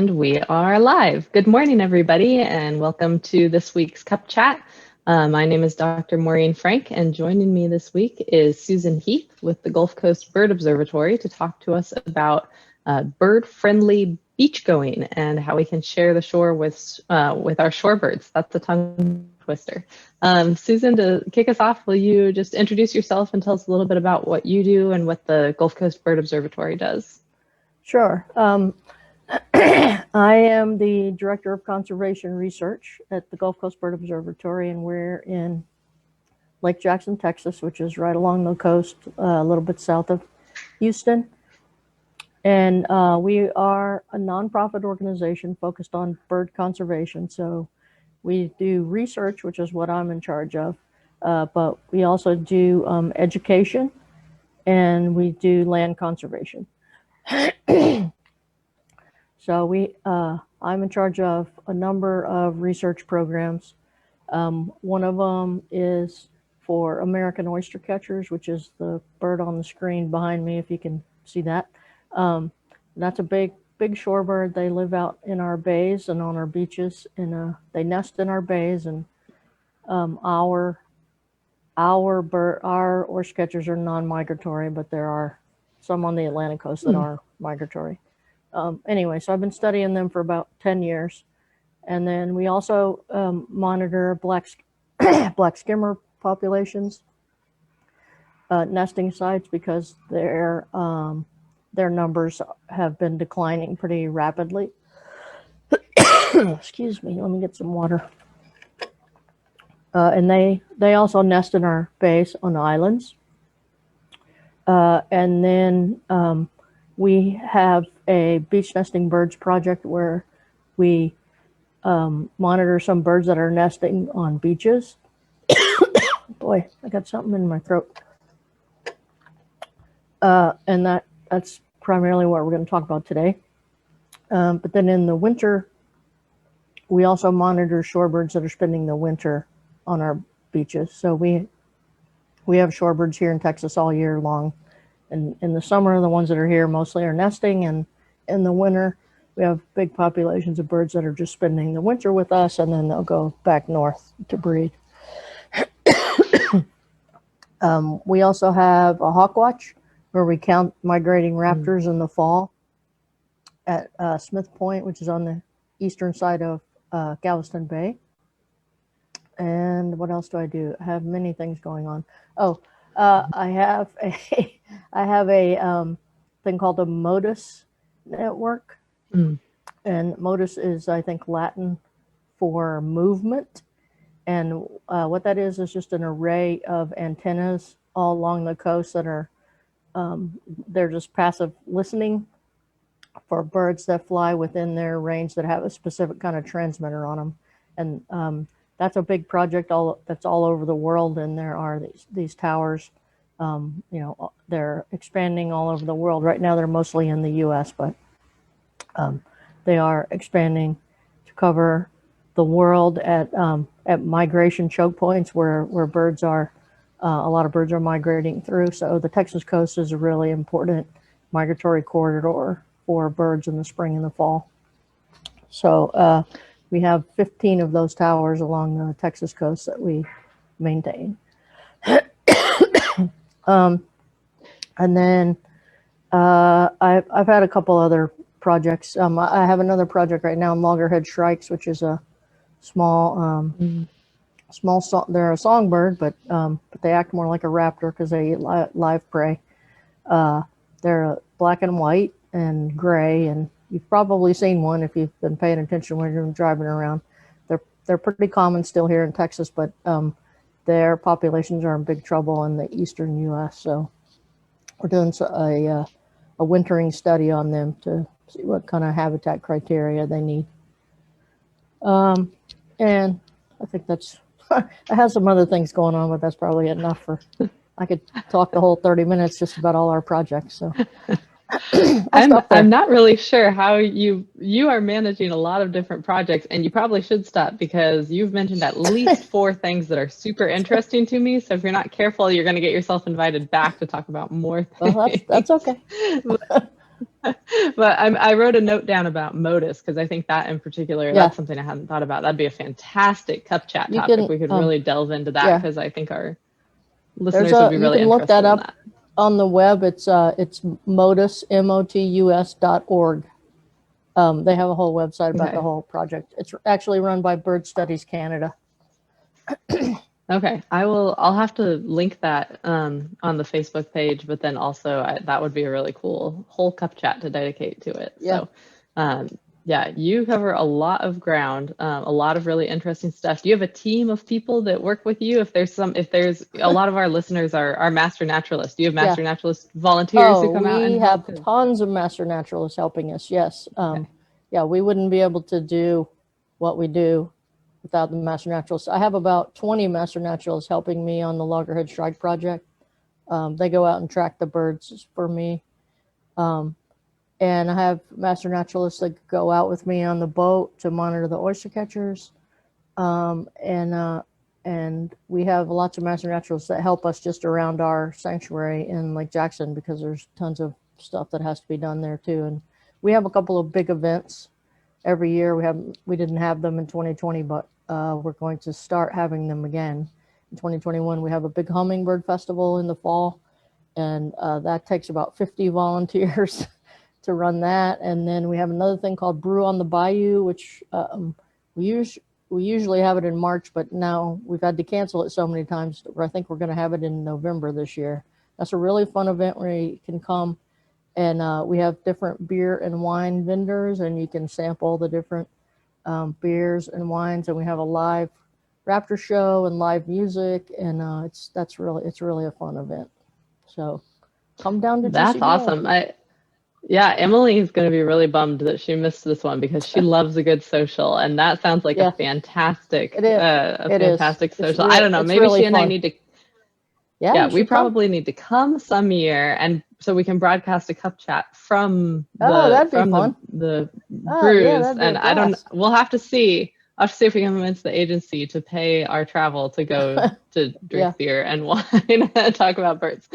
And we are live. Good morning, everybody, and welcome to this week's Cup Chat. My name is Dr. Maureen Frank, and joining me this week is Susan Heath with the Gulf Coast Bird Observatory to talk to us about bird-friendly beachgoing and how we can share the shore with our shorebirds. That's a tongue twister. Susan, to kick us off, will you just introduce yourself and tell us a little bit about what you do and what the Gulf Coast Bird Observatory does? Sure. I am the Director of Conservation Research at the Gulf Coast Bird Observatory, and we're in Lake Jackson, Texas, which is right along the coast, a little bit south of Houston. And we are a nonprofit organization focused on bird conservation. So we do research, which is what I'm in charge of, but we also do education, and we do land conservation. So I'm in charge of a number of research programs. One of them is for American oyster catchers, which is the bird on the screen behind me, if you can see that. That's a big shorebird. They live out in our bays and on our beaches, and they nest in our bays. And our oyster catchers are non-migratory, but there are some on the Atlantic coast that are migratory. Anyway, so I've been studying them for about 10 years. And then we also monitor black skimmer populations, nesting sites, because their numbers have been declining pretty rapidly. Excuse me, let me get some water. And they also nest in our bays on the islands. And then we have a beach nesting birds project where we monitor some birds that are nesting on beaches. Boy, I got something in my throat. And that's primarily what we're going to talk about today. But then in the winter, we also monitor shorebirds that are spending the winter on our beaches. So we have shorebirds here in Texas all year long. And in the summer, the ones that are here mostly are nesting, and in the winter, we have big populations of birds that are just spending the winter with us, and then they'll go back north to breed. We also have a hawk watch where we count migrating raptors in the fall at Smith Point, which is on the eastern side of Galveston Bay. And what else do I do? I have many things going on. I have a thing called a MODIS network. And MODIS is, I think, Latin for movement. And what that is just an array of antennas all along the coast that are, they're just passive listening for birds that fly within their range that have a specific kind of transmitter on them. And that's a big project that's all over the world, and there are these towers. They're expanding all over the world. Right now, they're mostly in the U.S., but they are expanding to cover the world at migration choke points where birds are. A lot of birds are migrating through. So the Texas coast is a really important migratory corridor for birds in the spring and the fall. So we have 15 of those towers along the Texas coast that we maintain. And then I've had a couple other projects. I have another project right now, loggerhead shrikes, which is a small they're a songbird, but they act more like a raptor because they eat live prey. They're black and white and gray, and you've probably seen one if you've been paying attention when you're driving around. They're pretty common still here in Texas, but their populations are in big trouble in the eastern U.S. So we're doing a wintering study on them to see what kind of habitat criteria they need. And I think that's, I have some other things going on, but that's probably enough I could talk the whole 30 minutes just about all our projects. So I'm not really sure how you are managing a lot of different projects, and you probably should stop because you've mentioned at least 4 things that are super interesting to me. So if you're not careful, you're going to get yourself invited back to talk about more things. Well, that's okay. But I wrote a note down about Modus because I think that in particular, that's something I hadn't thought about. That'd be a fantastic cup chat topic. We could really delve into that because I think our listeners would be you really can look that interested in up that. on the web. It's Motus, MOTUS.org. They have a whole website about the whole project. It's actually run by Bird Studies Canada. Okay, I'll have to link that on the Facebook page, but then also that would be a really cool whole cup chat to dedicate to it. Yeah. So, yeah, you cover a lot of ground, a lot of really interesting stuff. Do you have a team of people that work with you? If there's a lot of our listeners are master naturalists. Do you have master naturalist volunteers who come out and help? We have tons of master naturalists helping us. Yes. Yeah, we wouldn't be able to do what we do without the master naturalists. I have about 20 master naturalists helping me on the Loggerhead Strike project. They go out and track the birds for me. And I have master naturalists that go out with me on the boat to monitor the oyster catchers. And we have lots of master naturalists that help us just around our sanctuary in Lake Jackson because there's tons of stuff that has to be done there too. And we have a couple of big events every year. We didn't have them in 2020, but we're going to start having them again. In 2021, we have a big hummingbird festival in the fall, and that takes about 50 volunteers to run that. And then we have another thing called Brew on the Bayou, which we usually have it in March, but now we've had to cancel it so many times. I think we're going to have it in November this year. That's a really fun event where you can come. And we have different beer and wine vendors, and you can sample the different beers and wines. And we have a live raptor show and live music, and it's really a fun event. So come down to That's GCBO. awesome. Yeah, Emily is going to be really bummed that she missed this one because she loves a good social, and that sounds like a fantastic, social. I don't know, maybe really she and fun. I need to. Yeah, we probably need to come some year, and so we can broadcast a cup chat from the brews. And I don't. We'll have to see. I'll have to see if we can convince the agency to pay our travel to go to drink beer and wine and talk about birds.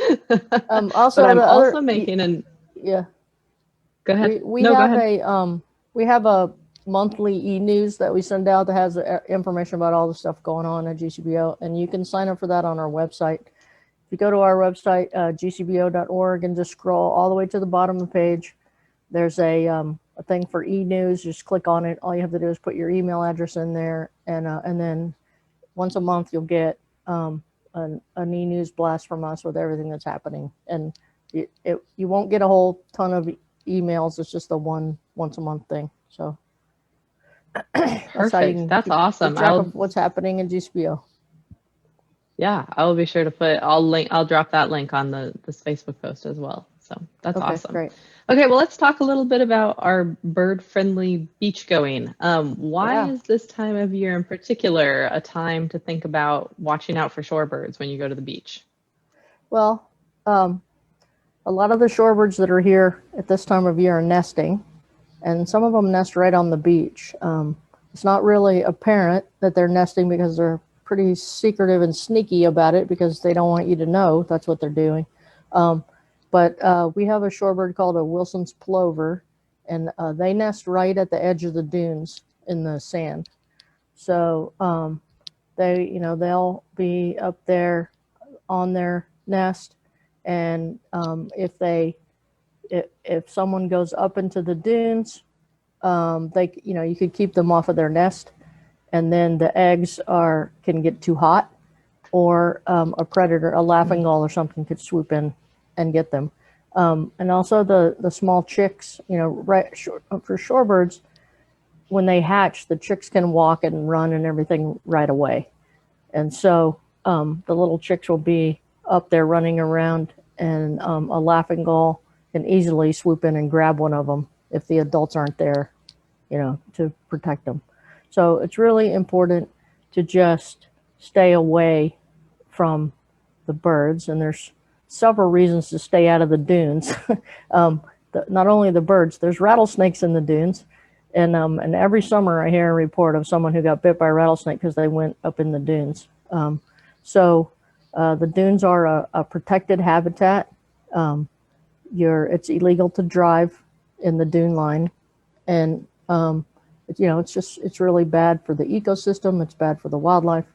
Also, but I'm also making an. Go ahead. We have a monthly e-news that we send out that has information about all the stuff going on at GCBO, and you can sign up for that on our website. If you go to our website, gcbo.org, and just scroll all the way to the bottom of the page, there's a thing for e-news. Just click on it. All you have to do is put your email address in there, and then once a month you'll get an e-news blast from us with everything that's happening. And you won't get a whole ton of emails. It's just a once a month thing. So perfect. That's awesome. Keep track of what's happening in GCBO. Yeah, I will be sure to put. I'll drop that link on this Facebook post as well. So that's awesome. Great. Okay, well, let's talk a little bit about our bird-friendly beach going. Why is this time of year in particular a time to think about watching out for shorebirds when you go to the beach? Well, a lot of the shorebirds that are here at this time of year are nesting, and some of them nest right on the beach. It's not really apparent that they're nesting because they're pretty secretive and sneaky about it because they don't want you to know that's what they're doing. But we have a shorebird called a Wilson's plover, and they nest right at the edge of the dunes in the sand. So they'll be up there on their nest, and if someone goes up into the dunes, you could keep them off of their nest, and then the eggs can get too hot, or a predator, a laughing gull or something, could swoop in and get them. And also the small chicks, for shorebirds, when they hatch, the chicks can walk and run and everything right away. And so the little chicks will be up there running around, and a laughing gull can easily swoop in and grab one of them if the adults aren't there, to protect them. So it's really important to just stay away from the birds, and there's several reasons to stay out of the dunes. Not only the birds, there's rattlesnakes in the dunes, and every summer I hear a report of someone who got bit by a rattlesnake because they went up in the dunes. So the dunes are a protected habitat. It's illegal to drive in the dune line, and it's really bad for the ecosystem. It's bad for the wildlife,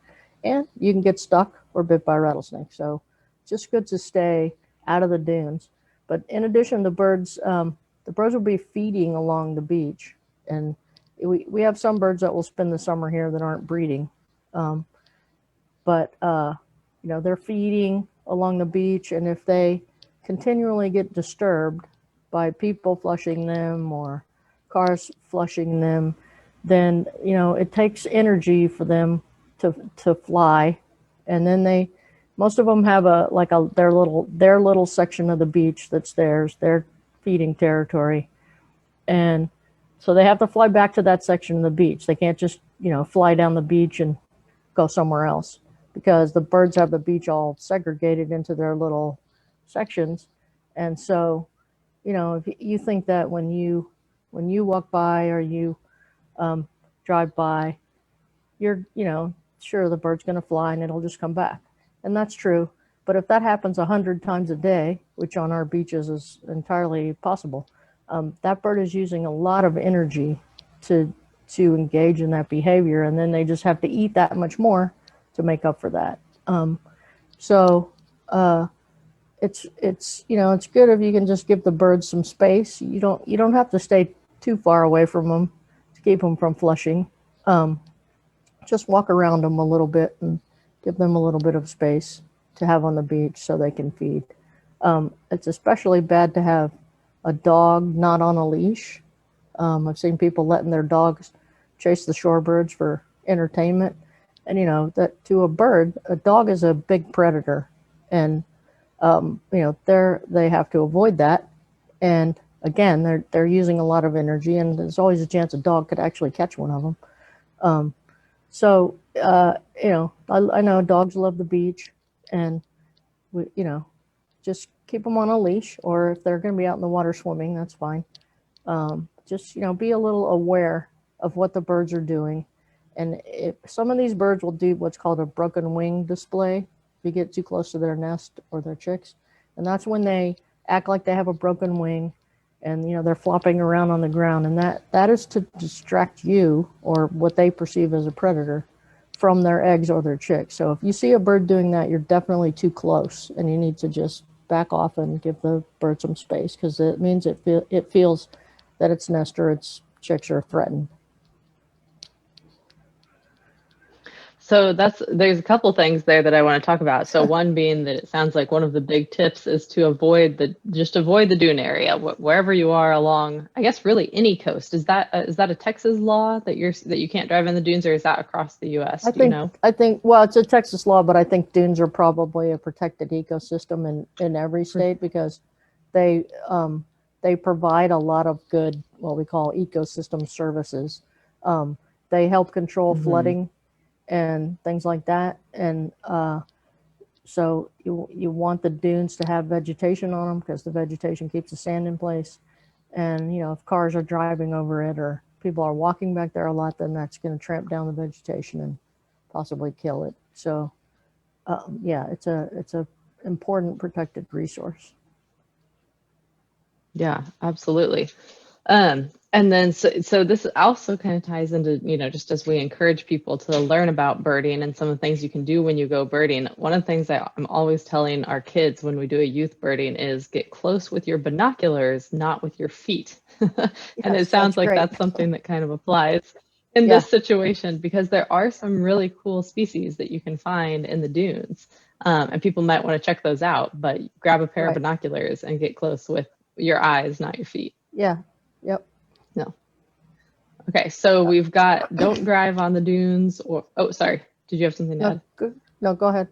and you can get stuck or bit by a rattlesnake. So, just good to stay out of the dunes. But in addition, the birds will be feeding along the beach, and we have some birds that will spend the summer here that aren't breeding, um, but they're feeding along the beach, and if they continually get disturbed by people flushing them or cars flushing them, then it takes energy for them to fly, and then most of them have their little section of the beach that's theirs, their feeding territory, and so they have to fly back to that section of the beach. They can't just fly down the beach and go somewhere else, because the birds have the beach all segregated into their little sections. And so, if you think that when you walk by or you drive by, you're sure the bird's going to fly and it'll just come back, and that's true. But if that happens 100 times a day, which on our beaches is entirely possible, that bird is using a lot of energy to engage in that behavior, and then they just have to eat that much more to make up for that. So it's good if you can just give the birds some space. You don't have to stay too far away from them to keep them from flushing. Just walk around them a little bit and give them a little bit of space to have on the beach so they can feed. It's especially bad to have a dog not on a leash. I've seen people letting their dogs chase the shorebirds for entertainment, and that to a dog is a big predator, and they have to avoid that. And again, they're using a lot of energy, and there's always a chance a dog could actually catch one of them. I know dogs love the beach, and just keep them on a leash, or if they're going to be out in the water swimming, that's fine. Just be a little aware of what the birds are doing, and if some of these birds will do what's called a broken wing display if you get too close to their nest or their chicks, and that's when they act like they have a broken wing, and they're flopping around on the ground, and that is to distract you or what they perceive as a predator from their eggs or their chicks. So if you see a bird doing that, you're definitely too close, and you need to just back off and give the bird some space, because it means it feels that its nest or its chicks are threatened. So there's a couple things there that I want to talk about. So one being that it sounds like one of the big tips is to avoid the dune area wherever you are along, I guess really any coast. Is that a Texas law that you can't drive in the dunes, or is that across the U.S.? I think well, it's a Texas law, but I think dunes are probably a protected ecosystem in every state, because they provide a lot of good, what we call ecosystem services. They help control flooding and things like that, and so you want the dunes to have vegetation on them, because the vegetation keeps the sand in place. And if cars are driving over it or people are walking back there a lot, then that's going to tramp down the vegetation and possibly kill it. So it's a important protected resource. Yeah, absolutely. And then so this also kind of ties into, just as we encourage people to learn about birding and some of the things you can do when you go birding. One of the things I'm always telling our kids when we do a youth birding is get close with your binoculars, not with your feet. And it sounds like that's something that kind of applies in this situation, because there are some really cool species that you can find in the dunes. And people might want to check those out, but grab a pair of binoculars and get close with your eyes, not your feet. Yeah. Yep. No. Okay, so we've got don't drive on the dunes, or sorry, did you have something to add? No, go ahead.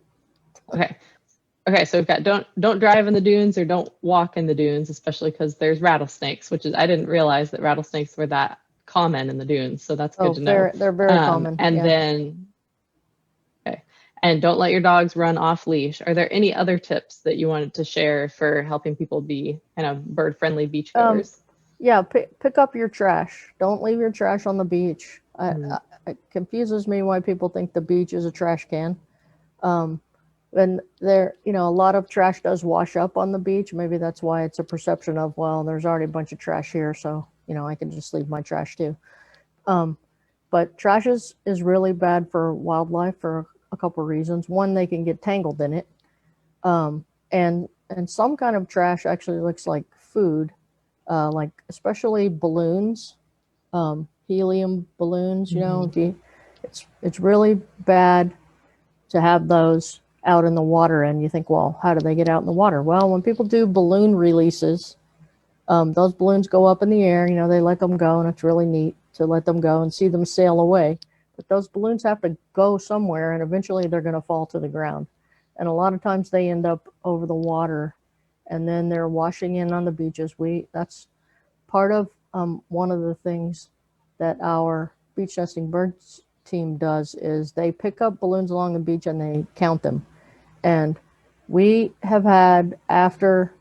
Okay, so we've got don't drive in the dunes, or don't walk in the dunes, especially because there's rattlesnakes, which is, I didn't realize that rattlesnakes were that common in the dunes, so that's good to know. They're very common. And then and don't let your dogs run off leash. Are there any other tips that you wanted to share for helping people be kind of bird-friendly beachgoers? Yeah, pick up your trash. Don't leave your trash on the beach. It confuses me why people think the beach is a trash can. and there, you know, a lot of trash does wash up on the beach. Maybe that's why it's a perception of, well, there's already a bunch of trash here, so, you know, I can just leave my trash too. But trash is really bad for wildlife for a couple of reasons. One, they can get tangled in it. And some kind of trash actually looks like food, like especially balloons, helium balloons, you know, it's really bad to have those out in the water. And you think, well, how do they get out in the water? Well, when people do balloon releases, those balloons go up in the air, you know, they let them go, and it's really neat to let them go and see them sail away. But those balloons have to go somewhere, and eventually they're going to fall to the ground. And a lot of times they end up over the water, and then they're washing in on the beaches. That's part of one of the things that our beach nesting birds team does is they pick up balloons along the beach and they count them. And we have had, after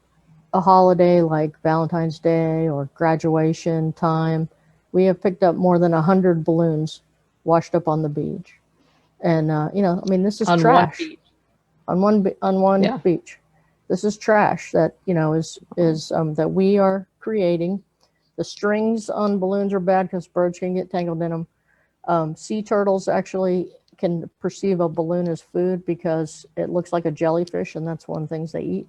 a holiday like Valentine's Day or graduation time, we have picked up more than 100 balloons washed up on the beach. And you know, I mean, this is On trash one beach. on one Yeah. beach. This is trash that, you know, is that we are creating. The strings on balloons are bad because birds can get tangled in them. Sea turtles actually can perceive a balloon as food because it looks like a jellyfish, and that's one of the things they eat.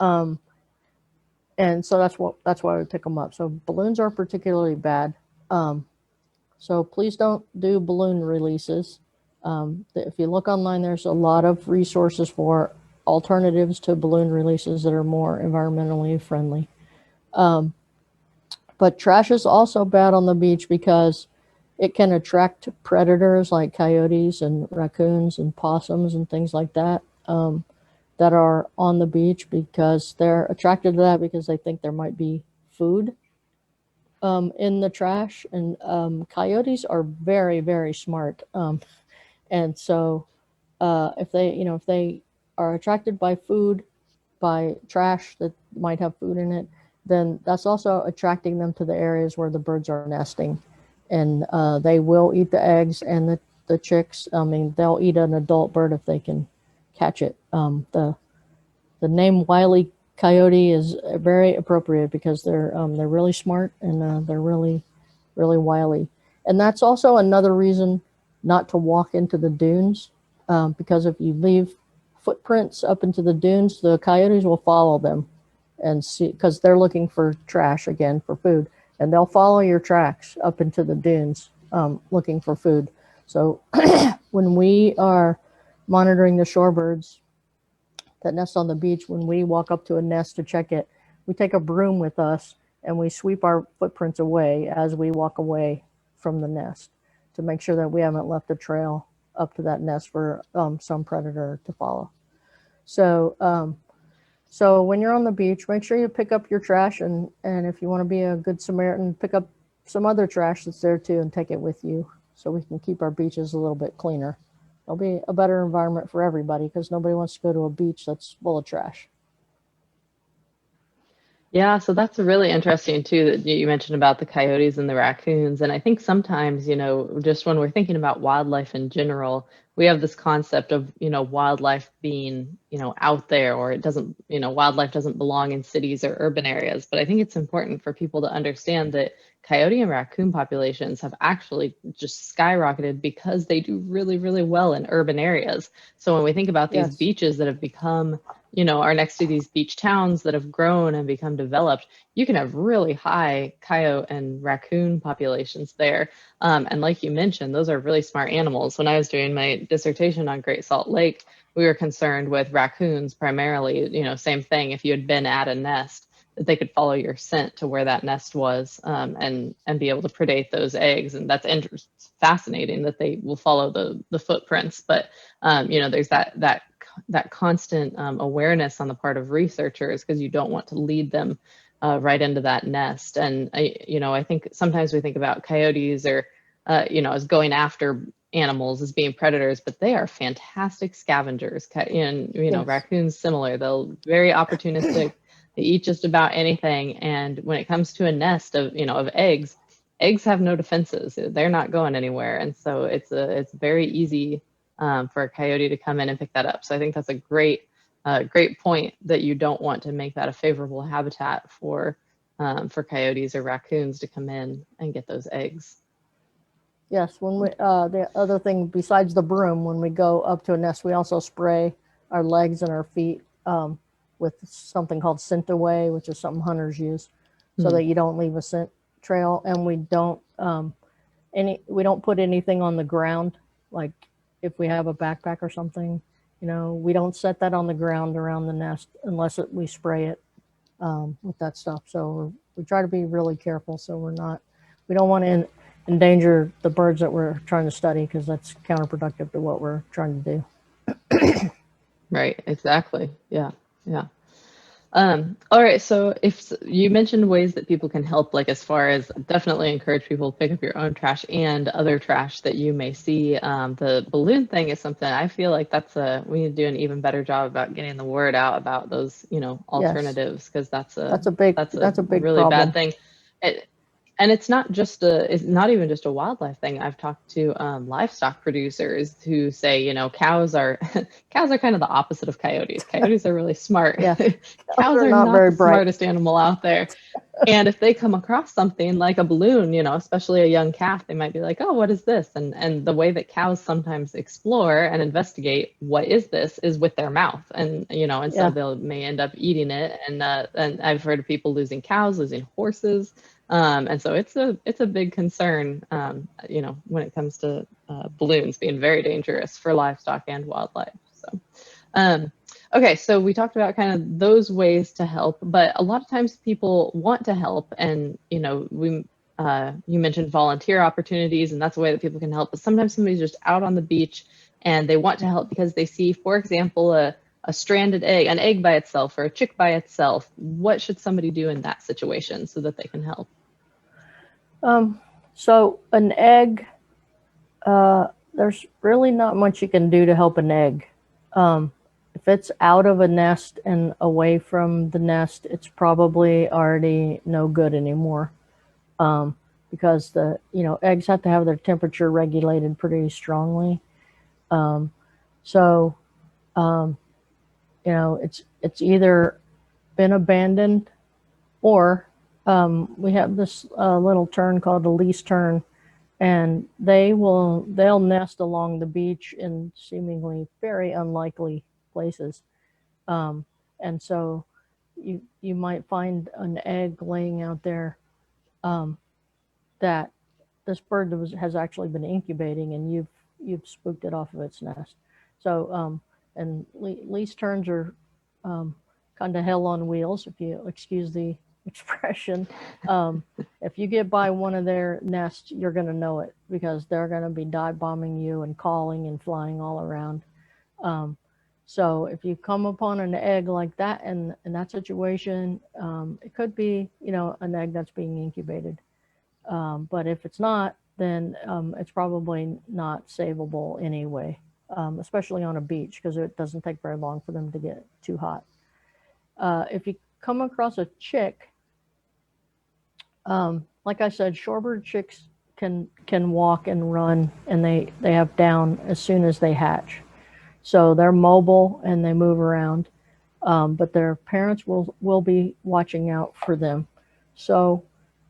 And so that's why we pick them up. So balloons are particularly bad. So please don't do balloon releases. If you look online, there's a lot of resources for alternatives to balloon releases that are more environmentally friendly. But trash is also bad on the beach because it can attract predators like coyotes and raccoons and possums and things like that, that are on the beach, because they're attracted to that because they think there might be food in the trash. And coyotes are very, very smart. And so if they are attracted by food, by trash that might have food in it, then that's also attracting them to the areas where the birds are nesting. And they will eat the eggs and the chicks. I mean, they'll eat an adult bird if they can catch it. The name Wile E. Coyote is very appropriate because they're really smart, and they're really, really wily. And that's also another reason not to walk into the dunes, because if you leave footprints up into the dunes, the coyotes will follow them and see, because they're looking for trash again, for food, and they'll follow your tracks up into the dunes, looking for food. So when we are monitoring the shorebirds that nest on the beach, when we walk up to a nest to check it, we take a broom with us and we sweep our footprints away as we walk away from the nest to make sure that we haven't left a trail up to that nest for some predator to follow. So so when you're on the beach, make sure you pick up your trash, and if you want to be a good Samaritan, pick up some other trash that's there too and take it with you so we can keep our beaches a little bit cleaner. It'll be a better environment for everybody because nobody wants to go to a beach that's full of trash. Yeah, so that's really interesting too that you mentioned about the coyotes and the raccoons. And I think sometimes, just when we're thinking about wildlife in general, we have this concept of, wildlife being, out there, or it doesn't, wildlife doesn't belong in cities or urban areas. But I think it's important for people to understand that coyote and raccoon populations have actually just skyrocketed because they do really, really well in urban areas. So when we think about these Yes. beaches that have become, are next to these beach towns that have grown and become developed, you can have really high coyote and raccoon populations there. And like you mentioned, those are really smart animals. When I was doing my dissertation on Great Salt Lake, we were concerned with raccoons primarily, same thing. If you had been at a nest, that they could follow your scent to where that nest was, and be able to predate those eggs. And that's fascinating that they will follow the footprints. But there's that constant awareness on the part of researchers, because you don't want to lead them right into that nest. And I think sometimes we think about coyotes or as going after animals as being predators, but they are fantastic scavengers. And Yes. raccoons similar, they'll very opportunistic. They eat just about anything. And when it comes to a nest of eggs have no defenses. They're not going anywhere. And so it's very easy for a coyote to come in and pick that up. So I think that's a great point, that you don't want to make that a favorable habitat for coyotes or raccoons to come in and get those eggs. Yes, when we the other thing besides the broom, when we go up to a nest, we also spray our legs and our feet with something called scent away, which is something hunters use, so that you don't leave a scent trail. And we don't put anything on the ground, like if we have a backpack or something, we don't set that on the ground around the nest unless we spray it with that stuff. So we try to be really careful, so we don't want to endanger the birds that we're trying to study, because that's counterproductive to what we're trying to do. Right, exactly. Yeah. All right, so if you mentioned ways that people can help, like as far as definitely encourage people to pick up your own trash and other trash that you may see. The balloon thing is something I feel like we need to do an even better job about getting the word out about those, alternatives, because that's a big really problem. bad thing. And it's not even just a wildlife thing. I've talked to livestock producers who say, cows are kind of the opposite of coyotes. Coyotes are really smart. Yeah. Cows are not very the bright. smartest animal out there. And if they come across something like a balloon, especially a young calf, they might be like, oh, what is this? And the way that cows sometimes explore and investigate what is this is with their mouth. And, so they may end up eating it. And I've heard of people losing cows, losing horses. And so it's a big concern, when it comes to balloons being very dangerous for livestock and wildlife. So, okay, so we talked about kind of those ways to help, but a lot of times people want to help, and you mentioned volunteer opportunities, and that's a way that people can help. But sometimes somebody's just out on the beach and they want to help because they see, for example, a stranded egg, an egg by itself, or a chick by itself. What should somebody do in that situation so that they can help? So an egg, there's really not much you can do to help an egg. If it's out of a nest and away from the nest, it's probably already no good anymore, because eggs have to have their temperature regulated pretty strongly. So it's either been abandoned, or we have this little tern called a least tern, and they'll nest along the beach in seemingly very unlikely places. And so you might find an egg laying out there that this bird has actually been incubating, and you've spooked it off of its nest. So and least terns are kind of hell on wheels, if you excuse the expression. If you get by one of their nests, you're going to know it, because they're going to be dive bombing you and calling and flying all around. So if you come upon an egg like that in that situation, it could be an egg that's being incubated. But if it's not, then it's probably not savable anyway, especially on a beach, because it doesn't take very long for them to get too hot. If you come across a chick, like I said, shorebird chicks can walk and run, and they have down as soon as they hatch. So they're mobile and they move around, but their parents will be watching out for them. So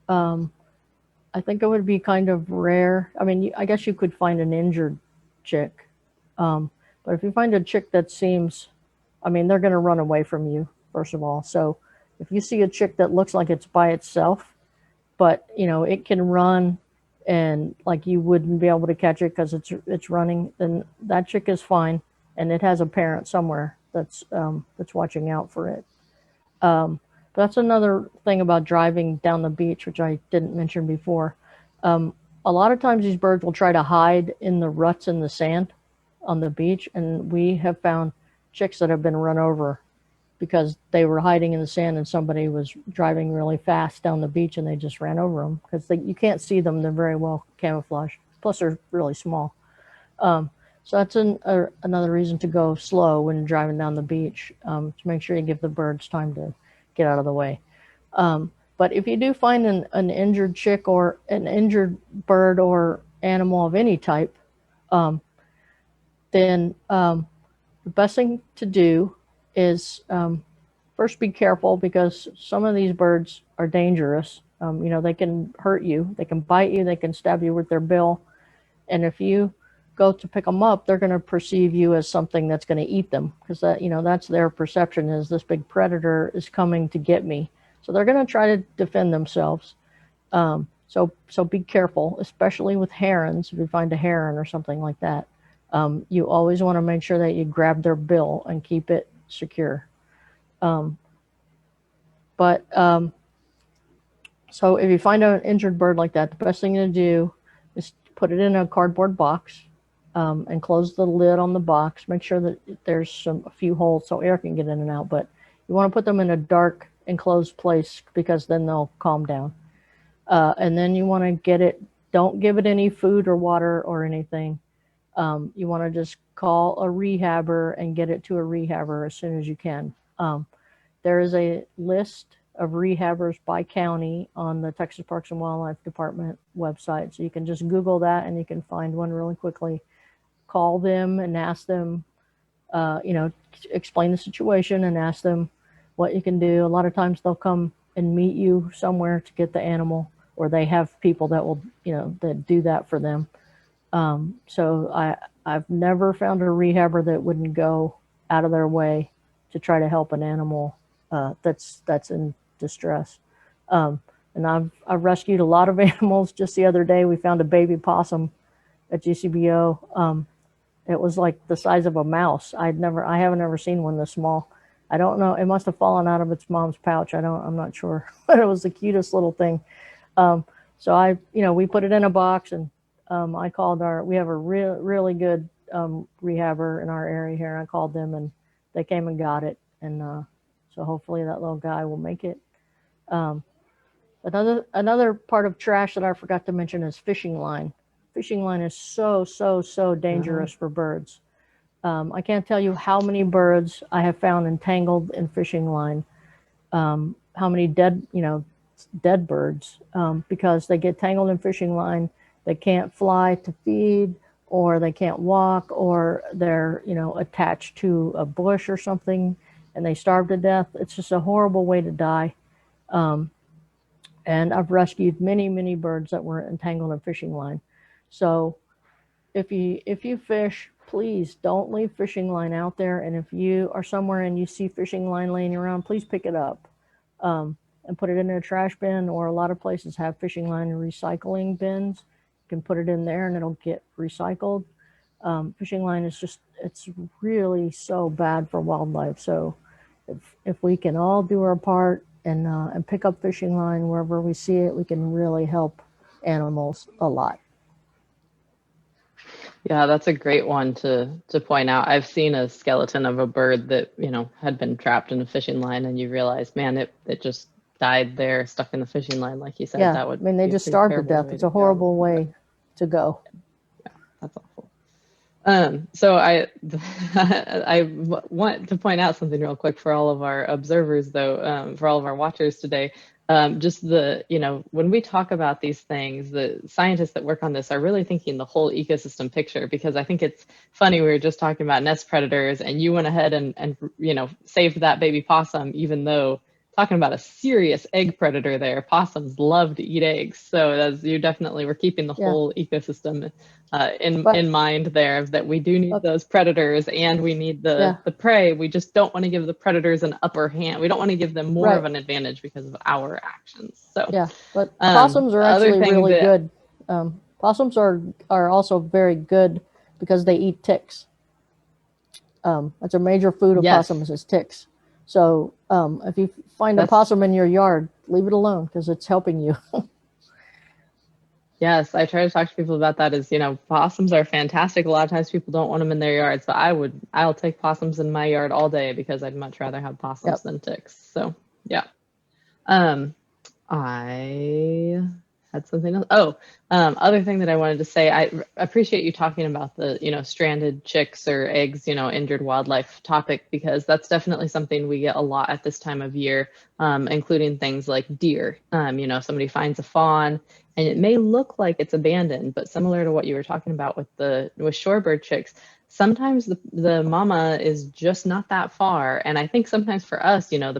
I think it would be kind of rare. I mean, I guess you could find an injured chick, but if you find a chick that seems, they're going to run away from you, first of all. So if you see a chick that looks like it's by itself, but it can run, and like you wouldn't be able to catch it because it's running, then that chick is fine, and it has a parent somewhere that's watching out for it. That's another thing about driving down the beach, which I didn't mention before. A lot of times these birds will try to hide in the ruts in the sand on the beach, and we have found chicks that have been run over because they were hiding in the sand and somebody was driving really fast down the beach and they just ran over them, because you can't see them. They're very well camouflaged. Plus, they're really small. So that's another reason to go slow when driving down the beach, to make sure you give the birds time to get out of the way. But if you do find an injured chick or an injured bird or animal of any type, then the best thing to do is first be careful, because some of these birds are dangerous. They can hurt you, they can bite you, they can stab you with their bill. And if you go to pick them up, they're going to perceive you as something that's going to eat them, because that's their perception, is this big predator is coming to get me. So they're going to try to defend themselves. So be careful, especially with herons. If you find a heron or something like that, you always want to make sure that you grab their bill and keep it secure. So if you find an injured bird like that, the best thing to do is put it in a cardboard box, and close the lid on the box. Make sure that there's a few holes so air can get in and out. But you want to put them in a dark, enclosed place, because then they'll calm down. And then you want to get it. Don't give it any food or water or anything. You want to just call a rehabber and get it to a rehabber as soon as you can. There is a list of rehabbers by county on the Texas Parks and Wildlife Department website. So you can just Google that and you can find one really quickly. Call them and ask them, explain the situation and ask them what you can do. A lot of times they'll come and meet you somewhere to get the animal, or they have people that will, that do that for them. So I've never found a rehabber that wouldn't go out of their way to try to help an animal that's in distress. And I've rescued a lot of animals. Just the other day, we found a baby possum at GCBO. It was like the size of a mouse. I haven't ever seen one this small. I don't know. It must have fallen out of its mom's pouch. I'm not sure, but it was the cutest little thing. So we put it in a box, and I called we have a really good rehabber in our area here. I called them and they came and got it. And so hopefully that little guy will make it. Another part of trash that I forgot to mention is fishing line. Fishing line is so dangerous for birds. I can't tell you how many birds I have found entangled in fishing line. How many dead birds, because they get tangled in fishing line. They can't fly to feed, or they can't walk, or they're attached to a bush or something and they starve to death. It's just a horrible way to die. And I've rescued many birds that were entangled in fishing line. So if you fish, please don't leave fishing line out there. And if you are somewhere and you see fishing line laying around, please pick it up and put it in a trash bin. Or a lot of places have fishing line recycling bins. You can put it in there and it'll get recycled. Fishing line it's really so bad for wildlife. So if we can all do our part and pick up fishing line wherever we see it, we can really help animals a lot. Yeah, that's a great one to point out. I've seen a skeleton of a bird that, had been trapped in a fishing line, and you realize, man, it just died there, stuck in the fishing line, like you said. Yeah, That would they just starved to death. It's a horrible way to go. Yeah, that's awful. So I want to point out something real quick for all of our observers, though, for all of our watchers today. Just when we talk about these things, the scientists that work on this are really thinking the whole ecosystem picture, because I think it's funny, we were just talking about nest predators and you went ahead and saved that baby possum, even though talking about a serious egg predator there. Possums love to eat eggs. So as you definitely were keeping the whole ecosystem in mind there, that we do need those predators and we need the prey. We just don't want to give the predators an upper hand. We don't want to give them more of an advantage because of our actions. So yeah, but possums are actually really good. Possums are also very good because they eat ticks. That's a major food of possums is ticks. So if you find a possum in your yard, leave it alone because it's helping you. Yes, I try to talk to people about that. Possums are fantastic. A lot of times people don't want them in their yards, but I'll take possums in my yard all day because I'd much rather have possums than ticks. So yeah. I had something else. Other thing that I wanted to say, I appreciate you talking about the, stranded chicks or eggs, injured wildlife topic, because that's definitely something we get a lot at this time of year, including things like deer. Somebody finds a fawn and it may look like it's abandoned, but similar to what you were talking about with shorebird chicks, sometimes the mama is just not that far. And I think sometimes for us, you know,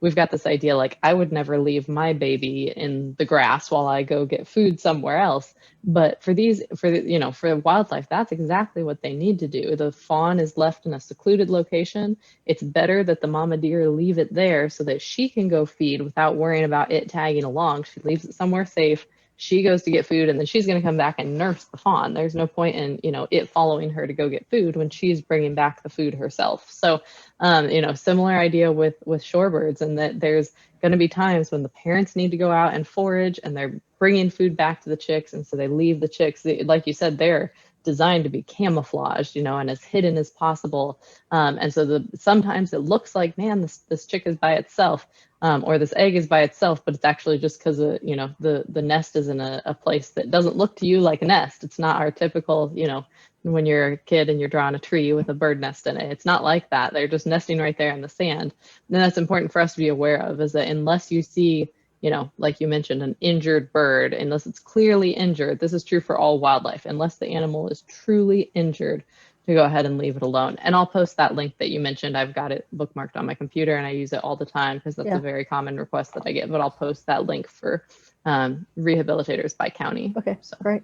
we've got this idea like I would never leave my baby in the grass while I go get food somewhere else. But for wildlife, that's exactly what they need to do. The fawn is left in a secluded location. It's better that the mama deer leave it there so that she can go feed without worrying about it tagging along. She leaves it somewhere safe. She goes to get food, and then she's going to come back and nurse the fawn. There's no point in, you know, it following her to go get food when she's bringing back the food herself. So, you know, similar idea with shorebirds, and that there's going to be times when the parents need to go out and forage, and they're bringing food back to the chicks, and so they leave the chicks. Like you said, they're designed to be camouflaged, you know, and as hidden as possible. And so sometimes it looks like, man, this chick is by itself. Or this egg is by itself, but it's actually just because you know, the nest is in a place that doesn't look to you like a nest. It's not our typical, you know, when you're a kid and you're drawing a tree with a bird nest in it. It's not like that. They're just nesting right there in the sand. And that's important for us to be aware of, is that unless you see, you know, like you mentioned, an injured bird, unless it's clearly injured, this is true for all wildlife, unless the animal is truly injured, to go ahead and leave it alone. And I'll post that link that you mentioned. I've got it bookmarked on my computer and I use it all the time because that's a very common request that I get, but I'll post that link for rehabilitators by county. Okay, so great.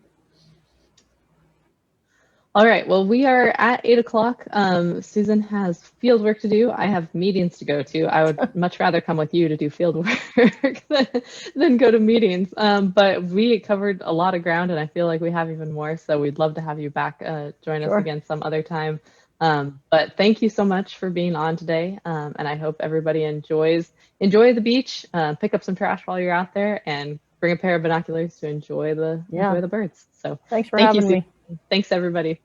All right, well, we are at 8 o'clock. Susan has field work to do. I have meetings to go to. I would much rather come with you to do field work than go to meetings. But we covered a lot of ground, and I feel like we have even more. So we'd love to have you back, join us again some other time. But thank you so much for being on today. And I hope everybody enjoy the beach, pick up some trash while you're out there, and bring a pair of binoculars to enjoy the birds. So thanks for having me. Thanks, everybody.